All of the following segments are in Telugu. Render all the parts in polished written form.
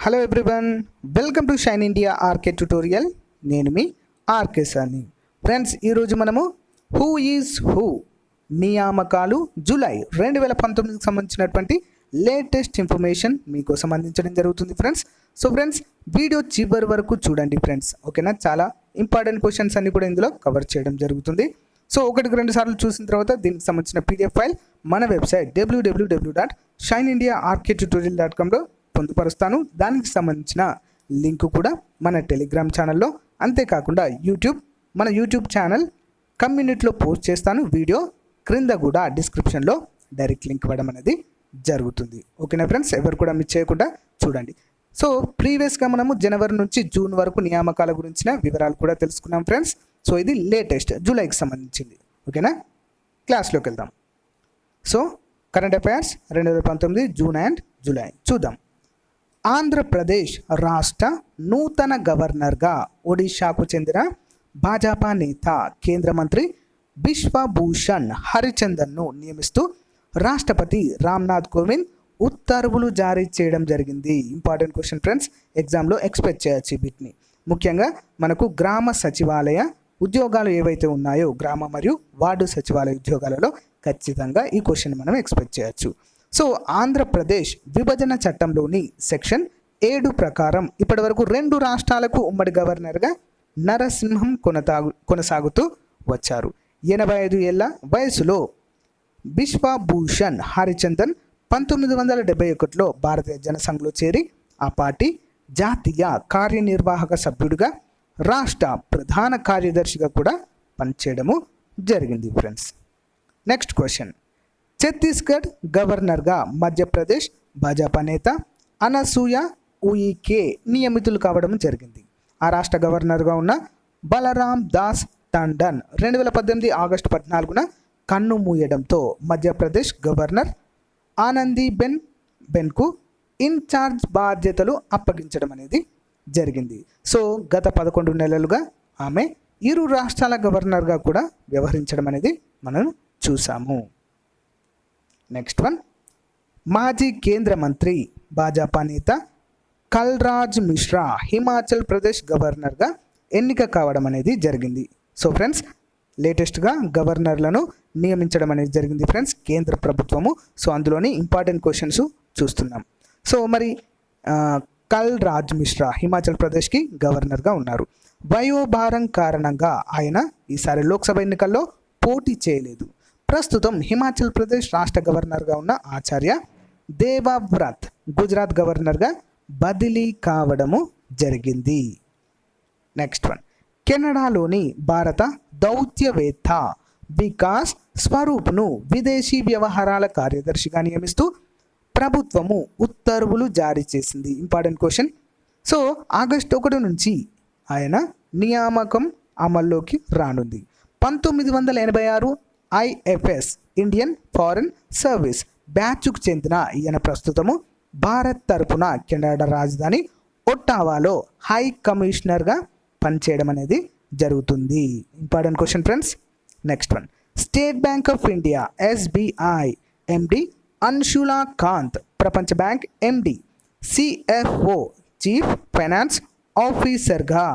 Hello everyone, welcome to shine India RK tutorial. నేను మీ ఆర్కే సార్ని. ఫ్రెండ్స్, ఈరోజు మనము హూ ఈజ్ హూ నియామకాలు జూలై 2019కి సంబంధించినటువంటి లేటెస్ట్ ఇన్ఫర్మేషన్ మీకోసం అందించడం జరుగుతుంది ఫ్రెండ్స్. సో ఫ్రెండ్స్, వీడియో చివరి వరకు చూడండి ఫ్రెండ్స్, ఓకేనా. చాలా ఇంపార్టెంట్ క్వశ్చన్స్ అన్ని కూడా ఇందులో కవర్ చేయడం జరుగుతుంది. సో ఒకటికి రెండు సార్లు చూసిన తర్వాత దీనికి సంబంధించిన పీడిఎఫ్ ఫైల్ మన వెబ్సైట్ www.shinindiaarktutorial.comలో పొందుపరుస్తాను. దానికి సంబంధించిన లింక్ కూడా మన టెలిగ్రామ్ ఛానల్లో, అంతేకాకుండా మన యూట్యూబ్ ఛానల్ కమ్యూనిటీలో పోస్ట్ చేస్తాను. వీడియో క్రింద కూడా డిస్క్రిప్షన్లో డైరెక్ట్ లింక్ ఇవ్వడం అనేది జరుగుతుంది. ఓకేనా ఫ్రెండ్స్, ఎవరు కూడా మిస్ చేయకుండా చూడండి. సో ప్రీవియస్గా మనము జనవరి నుంచి జూన్ వరకు నియామకాల గురించిన వివరాలు కూడా తెలుసుకున్నాం ఫ్రెండ్స్. సో ఇది లేటెస్ట్ జూలైకి సంబంధించింది. ఓకేనా, క్లాస్లోకి వెళ్దాం. So current affairs 2019 June and July చూద్దాం. ఆంధ్రప్రదేశ్ రాష్ట్ర నూతన గవర్నర్గా ఒడిశాకు చెందిన భాజపా నేత కేంద్ర మంత్రి బిశ్వభూషణ్ హరిచందన్ను నియమిస్తూ రాష్ట్రపతి రామ్నాథ్ కోవింద్ ఉత్తర్వులు జారీ చేయడం జరిగింది. ఇంపార్టెంట్ క్వశ్చన్ ఫ్రెండ్స్, ఎగ్జామ్లో ఎక్స్పెక్ట్ చేయొచ్చు వీటిని. ముఖ్యంగా మనకు గ్రామ సచివాలయ ఉద్యోగాలు ఏవైతే ఉన్నాయో, గ్రామ మరియు వార్డు సచివాలయ ఉద్యోగాలలో ఖచ్చితంగా ఈ క్వశ్చన్ మనం ఎక్స్పెక్ట్ చేయొచ్చు. సో ఆంధ్రప్రదేశ్ విభజన చట్టంలోని సెక్షన్ 7 ప్రకారం ఇప్పటి వరకు 2 రాష్ట్రాలకు ఉమ్మడి గవర్నర్గా నరసింహం కొనసాగుతూ వచ్చారు. 85 ఏళ్ల వయసులో బిశ్వభూషణ్ హరిచందన్ 1971లో భారతీయ జనసంఘ్లో చేరి ఆ పార్టీ జాతీయ కార్యనిర్వాహక సభ్యుడిగా, రాష్ట్ర ప్రధాన కార్యదర్శిగా కూడా పనిచేయడము జరిగింది ఫ్రెండ్స్. Next question. ఛత్తీస్గఢ్ గవర్నర్గా మధ్యప్రదేశ్ భాజపా నేత అనసూయ ఉయికే నియమితులు కావడం జరిగింది. ఆ రాష్ట్ర గవర్నర్గా ఉన్న బలరాం దాస్ టండన్ 2018 ఆగస్టు 14న కన్ను మూయడంతో మధ్యప్రదేశ్ గవర్నర్ ఆనందీబెన్కు ఇన్ఛార్జ్ బాధ్యతలు అప్పగించడం అనేది జరిగింది. సో గత 11 నెలలుగా ఆమె ఇరు రాష్ట్రాల గవర్నర్గా కూడా వ్యవహరించడం అనేది మనం చూసాము. Next one. మాజీ కేంద్ర మంత్రి భాజపా నేత కల్రాజ్ మిశ్రా హిమాచల్ ప్రదేశ్ గవర్నర్గా ఎన్నిక కావడం అనేది జరిగింది. సో ఫ్రెండ్స్, లేటెస్ట్గా గవర్నర్లను నియమించడం అనేది జరిగింది ఫ్రెండ్స్, కేంద్ర ప్రభుత్వము. సో అందులోని ఇంపార్టెంట్ క్వశ్చన్స్ చూస్తున్నాం. సో మరి కల్రాజ్ మిశ్రా హిమాచల్ ప్రదేశ్కి గవర్నర్గా ఉన్నారు. వయోభారం కారణంగా ఆయన ఈసారి లోక్సభ ఎన్నికల్లో పోటీ చేయలేదు. ప్రస్తుతం హిమాచల్ ప్రదేశ్ రాష్ట్ర గవర్నర్గా ఉన్న ఆచార్య దేవవ్రత్ గుజరాత్ గవర్నర్గా బదిలీ కావడము జరిగింది. Next one. కెనడాలోని భారత దౌత్యవేత్త వికాస్ స్వరూప్ను విదేశీ వ్యవహారాల కార్యదర్శిగా నియమిస్తూ ప్రభుత్వము ఉత్తర్వులు జారీ చేసింది. Important question. సో ఆగస్టు 1 నుంచి ఆయన నియామకం అమల్లోకి రానుంది. 1986 IFS ఇండియన్ ఫారెన్ సర్వీస్ బ్యాచ్కు చెందిన ఈయన ప్రస్తుతము భారత్ తరపున కెనడా రాజధాని ఒట్టావాలో హై కమిషనర్గా పనిచేయడం అనేది జరుగుతుంది. Important question friends. Next one. State bank of India SBI MD Anshula Kant ప్రపంచ bank MD CFO chief finance ఆఫీసర్గా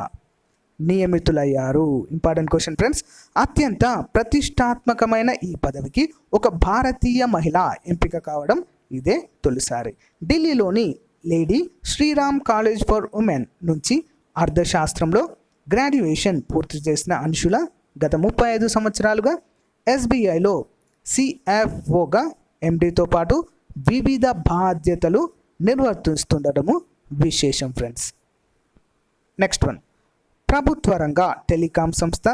నియమితులయ్యారు. Important question friends. అత్యంత ప్రతిష్టాత్మకమైన ఈ పదవికి ఒక భారతీయ మహిళ ఎంపిక కావడం ఇదే తొలిసారి. ఢిల్లీలోని lady Shri Ram college for women నుంచి అర్థశాస్త్రంలో గ్రాడ్యుయేషన్ పూర్తి చేసిన అన్షుల గత 35 సంవత్సరాలుగా SBIలో CFOగా MDతో పాటు వివిధ బాధ్యతలు నిర్వర్తిస్తుండటము విశేషం ఫ్రెండ్స్. Next one. ప్రభుత్వ రంగ టెలికాం సంస్థ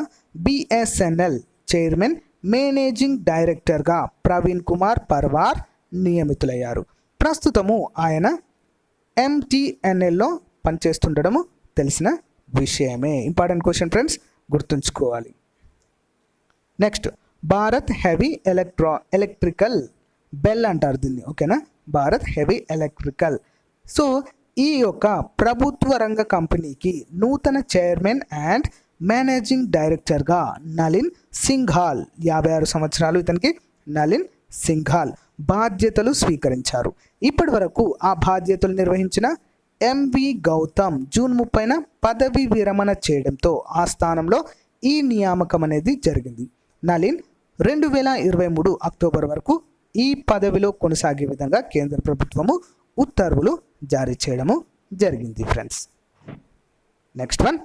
BSNL చైర్మన్ మేనేజింగ్ డైరెక్టర్గా ప్రవీణ్ కుమార్ పర్వార్ నియమితులయ్యారు. ప్రస్తుతము ఆయన MTNLలో పనిచేస్తుండడము తెలిసిన విషయమే. ఇంపార్టెంట్ క్వశ్చన్ ఫ్రెండ్స్, గుర్తుంచుకోవాలి. Next. Bharat heavy electrical bell అంటారు దీన్ని, ఓకేనా. Bharat heavy electrical. సో ఈ యొక్క ప్రభుత్వ రంగ కంపెనీకి నూతన చైర్మన్ అండ్ మేనేజింగ్ డైరెక్టర్గా నలిన్ సింఘాల్ 56 సంవత్సరాలు ఇతనికి నలిన్ సింఘాల్ బాధ్యతలు స్వీకరించారు. ఇప్పటి వరకు ఆ బాధ్యతలు నిర్వహించిన ఎంవి గౌతమ్ జూన్ 30న పదవి విరమణ చేయడంతో ఆ స్థానంలో ఈ నియామకం అనేది జరిగింది. నలిన్ 2023 అక్టోబర్ వరకు ఈ పదవిలో కొనసాగే విధంగా కేంద్ర ప్రభుత్వము ఉత్తర్వులు జారీ చేయడము జరిగింది ఫ్రెండ్స్. నెక్స్ట్ వన్,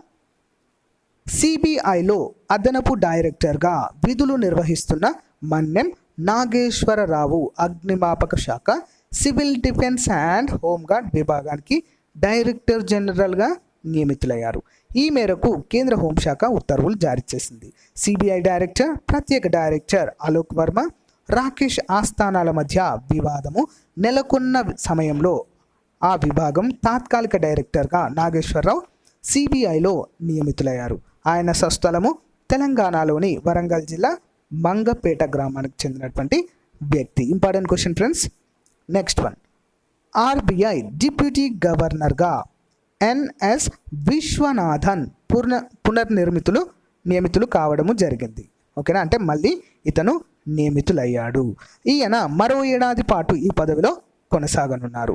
సిబిఐలో అదనపు డైరెక్టర్గా విధులు నిర్వహిస్తున్న మన్నెం నాగేశ్వరరావు అగ్నిమాపక శాఖ, సివిల్ డిఫెన్స్ అండ్ హోంగార్డ్ విభాగానికి డైరెక్టర్ జనరల్గా నియమితులయ్యారు. ఈ మేరకు కేంద్ర హోంశాఖ ఉత్తర్వులు జారీ చేసింది. సిబిఐ డైరెక్టర్, ప్రత్యేక డైరెక్టర్ అలోక్ వర్మ, రాకేష్ ఆస్థానాల మధ్య వివాదము నెలకొన్న సమయంలో ఆ విభాగం తాత్కాలిక డైరెక్టర్గా నాగేశ్వరరావు సిబిఐలో నియమితులయ్యారు. ఆయన స్వస్థలము తెలంగాణలోని వరంగల్ జిల్లా మంగపేట గ్రామానికి చెందినటువంటి వ్యక్తి. Important question friends. Next one, RBI deputy గవర్నర్గా ఎన్ఎస్ విశ్వనాథన్ నియమితులు కావడము జరిగింది. ఓకేనా, అంటే మళ్ళీ ఇతను నియమితులయ్యాడు. ఈయన మరో ఏడాది పాటు ఈ పదవిలో కొనసాగనున్నారు.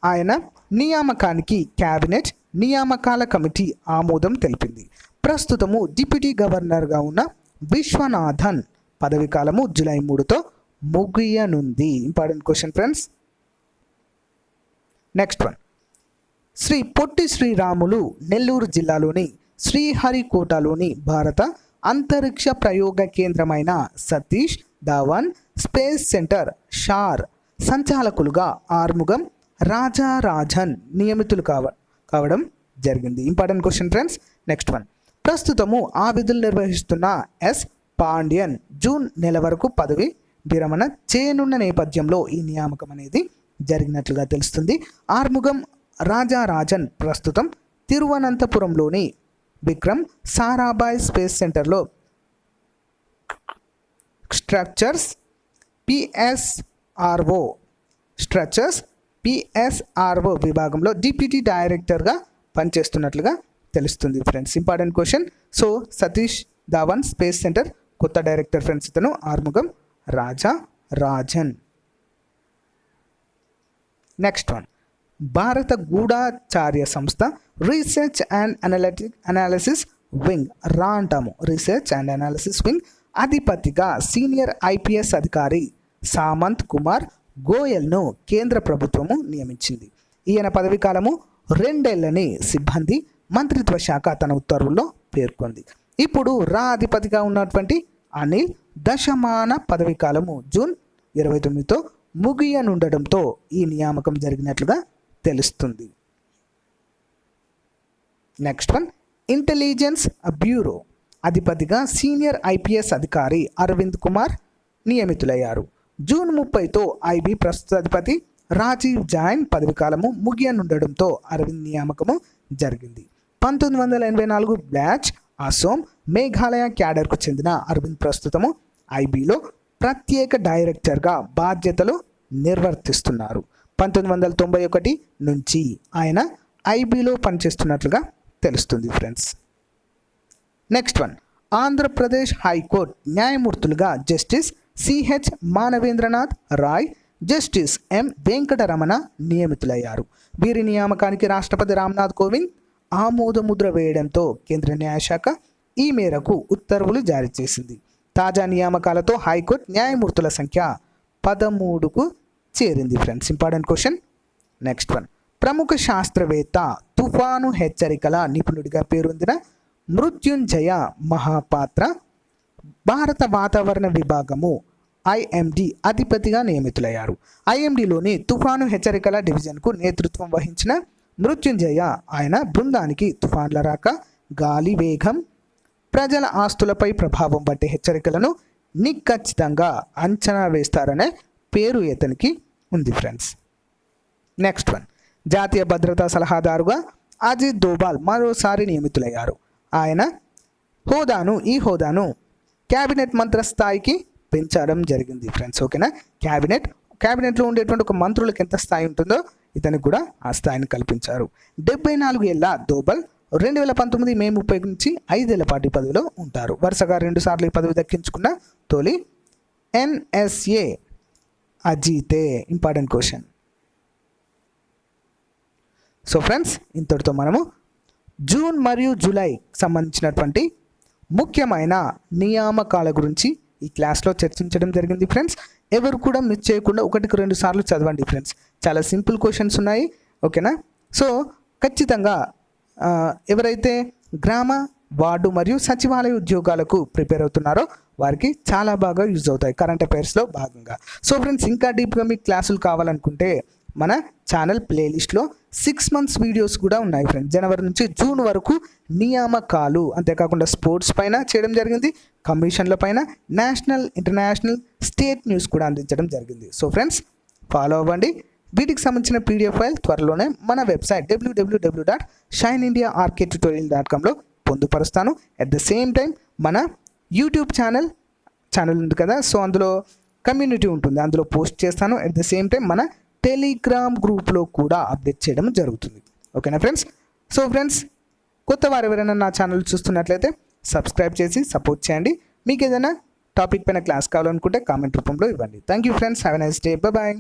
ఆయన నియామకానికి క్యాబినెట్ నియామకాల కమిటీ ఆమోదం తెలిపింది. ప్రస్తుతము డిప్యూటీ గవర్నర్గా ఉన్న విశ్వనాథన్ పదవి కాలము జూలై 3తో ముగియనుంది. Important question friends. Next one, Sri Potti Sriramulu Nellore జిల్లాలోని శ్రీహరికోటలోని భారత అంతరిక్ష ప్రయోగ కేంద్రమైన సతీష్ ధావన్ స్పేస్ సెంటర్ షార్ సంచాలకులుగా ఆర్ముగం రాజారాజన్ నియమితులు కావడం జరిగింది. Important question friends. Next one, ప్రస్తుతము ఆ విధులు నిర్వహిస్తున్న ఎస్ పాండ్యన్ జూన్ నెల వరకు పదవి విరమణ చేయనున్న నేపథ్యంలో ఈ నియామకం అనేది జరిగినట్లుగా తెలుస్తుంది. ఆర్ముగం రాజారాజన్ ప్రస్తుతం తిరువనంతపురంలోని విక్రమ్ సారాభాయ్ స్పేస్ సెంటర్లో స్ట్రక్చర్స్ పిఎస్ఆర్ఓ విభాగంలో డిప్యూటీ డైరెక్టర్గా పనిచేస్తున్నట్లుగా తెలుస్తుంది friends. Important question. So Satish Dhawan space centre కొత్త డైరెక్టర్ ఫ్రెండ్స్, ఇతను ఆర్ముగం రాజారాజన్. నెక్స్ట్ వన్, భారత గూఢచార్య సంస్థ రీసెర్చ్ అండ్ అనాలిసిస్ వింగ్ రా అంటాము, రీసెర్చ్ అండ్ అనాలిసిస్ వింగ్ అధిపతిగా సీనియర్ ఐపీఎస్ అధికారి సామంత్ కుమార్ గోయల్ను కేంద్ర ప్రభుత్వము నియమించింది. ఈయన పదవి కాలము 2 ఏళ్లని సిబ్బంది మంత్రిత్వ శాఖ తన ఉత్తర్వుల్లో పేర్కొంది. ఇప్పుడు రా అధిపతిగా ఉన్నటువంటి అనిల్ దశమాన పదవి కాలము జూన్ 29తో ముగియనుండడంతో ఈ నియామకం జరిగినట్లుగా తెలుస్తుంది. నెక్స్ట్ వన్, ఇంటెలిజెన్స్ బ్యూరో అధిపతిగా సీనియర్ ఐపీఎస్ అధికారి అరవింద్ కుమార్ నియమితులయ్యారు. జూన్ 30తో ఐబీ ప్రస్తుత అధిపతి రాజీవ్ జైన్ పదవి కాలము ముగియనుండడంతో అరవింద్ నియామకము జరిగింది. 1984 బ్యాచ్ అసోం మేఘాలయ క్యాడర్కు చెందిన అరవింద్ ప్రస్తుతము ఐబీలో ప్రత్యేక డైరెక్టర్గా బాధ్యతలు నిర్వర్తిస్తున్నారు. 1991 నుంచి ఆయన ఐబీలో పనిచేస్తున్నట్లుగా తెలుస్తుంది friends. Next one, Andhra Pradesh high court న్యాయమూర్తులుగా justice CH Manavendranath Roy, justice M Venkataramana నియమితులయ్యారు. వీరి నియామకానికి రాష్ట్రపతి రామ్నాథ్ కోవింద్ ఆమోదముద్ర వేయడంతో కేంద్ర న్యాయశాఖ ఈ మేరకు ఉత్తర్వులు జారీ చేసింది. తాజా నియామకాలతో హైకోర్టు న్యాయమూర్తుల సంఖ్య 13కు చేరింది friends. Important question. Next one, ప్రముఖ శాస్త్రవేత్త తుఫాను హెచ్చరికల నిపుణుడిగా పేరొందిన మృత్యుంజయ మహాపాత్ర భారత వాతావరణ విభాగము ఐఎండి అధిపతిగా నియమితులయ్యారు. ఐఎండిలోని తుఫాను హెచ్చరికల డివిజన్కు నేతృత్వం వహించిన మృత్యుంజయ ఆయన బృందానికి తుఫాన్ల రాక, గాలి వేగం, ప్రజల ఆస్తులపై ప్రభావం వంటి హెచ్చరికలను నిఖచ్చితంగా అంచనా వేస్తారనే పేరు ఇతనికి ఉంది ఫ్రెండ్స్. నెక్స్ట్ వన్, జాతీయ భద్రతా సలహాదారుగా అజిత్ దోబాల్ మరోసారి నియమితులయ్యారు. ఆయన ఈ హోదాను క్యాబినెట్ మంత్రి స్థాయికి పెంచడం జరిగింది ఫ్రెండ్స్. ఓకేనా, క్యాబినెట్లో ఉండేటువంటి ఒక మంత్రులకు ఎంత స్థాయి ఉంటుందో ఇతనికి కూడా ఆ స్థాయిని కల్పించారు. 74 ఏళ్ల దోబల్ 2019 మే 30 నుంచి 5 ఏళ్ల పాటు పదవిలో ఉంటారు. వరుసగా 2 సార్లు ఈ పదవి దక్కించుకున్న తొలి ఎన్ఎస్ఏ అజితే. Important question. సో ఫ్రెండ్స్, ఇంతటితో మనము జూన్ మరియు జూలై సంబంధించినటువంటి ముఖ్యమైన నియామకాల గురించి ఈ క్లాస్లో చర్చించడం జరిగింది ఫ్రెండ్స్. ఎవరు కూడా మిస్ చేయకుండా 1-2 సార్లు చదవండి ఫ్రెండ్స్. చాలా సింపుల్ క్వశ్చన్స్ ఉన్నాయి, ఓకేనా? సో ఖచ్చితంగా ఎవరైతే గ్రామ, వార్డు మరియు సచివాలయ ఉద్యోగాలకు ప్రిపేర్ అవుతున్నారో వారికి చాలా బాగా యూజ్ అవుతాయి కరెంట్ అఫైర్స్లో భాగంగా. సో ఫ్రెండ్స్, ఇంకా డీప్గా మీకు క్లాసులు కావాలనుకుంటే మన ఛానల్ ప్లేలిస్ట్లో 6 months వీడియోస్ కూడా ఉన్నాయి ఫ్రెండ్స్. జనవరి నుంచి జూన్ వరకు నియామకాలు, అంతేకాకుండా స్పోర్ట్స్ పైన చేయడం జరిగింది, కమిషన్ల పైన, నేషనల్, ఇంటర్నేషనల్, స్టేట్ న్యూస్ కూడా అందించడం జరిగింది. సో ఫ్రెండ్స్, ఫాలో అవ్వండి. వీటికి సంబంధించిన పీడిఎఫ్ ఫైల్ త్వరలోనే మన వెబ్సైట్ www.shineindiarctutorial.comలో పొందుపరుస్తాను. అట్ ద సేమ్ టైం మన యూట్యూబ్ ఛానల్ ఉంది కదా, సో అందులో కమ్యూనిటీ ఉంటుంది, అందులో పోస్ట్ చేస్తాను. అట్ ద సేమ్ టైం మన టెలిగ్రామ్ గ్రూప్లో కూడా అప్డేట్ చేయడం జరుగుతుంది. ఓకేనా ఫ్రెండ్స్? సో ఫ్రెండ్స్, కొత్త వారు ఎవరైనా నా ఛానల్ చూస్తున్నట్లయితే సబ్స్క్రైబ్ చేసి సపోర్ట్ చేయండి. మీకు ఏదైనా టాపిక్ పైన క్లాస్ కావాలనుకుంటే కామెంట్ రూపంలో ఇవ్వండి. Thank you friends. Have a nice day. Bye.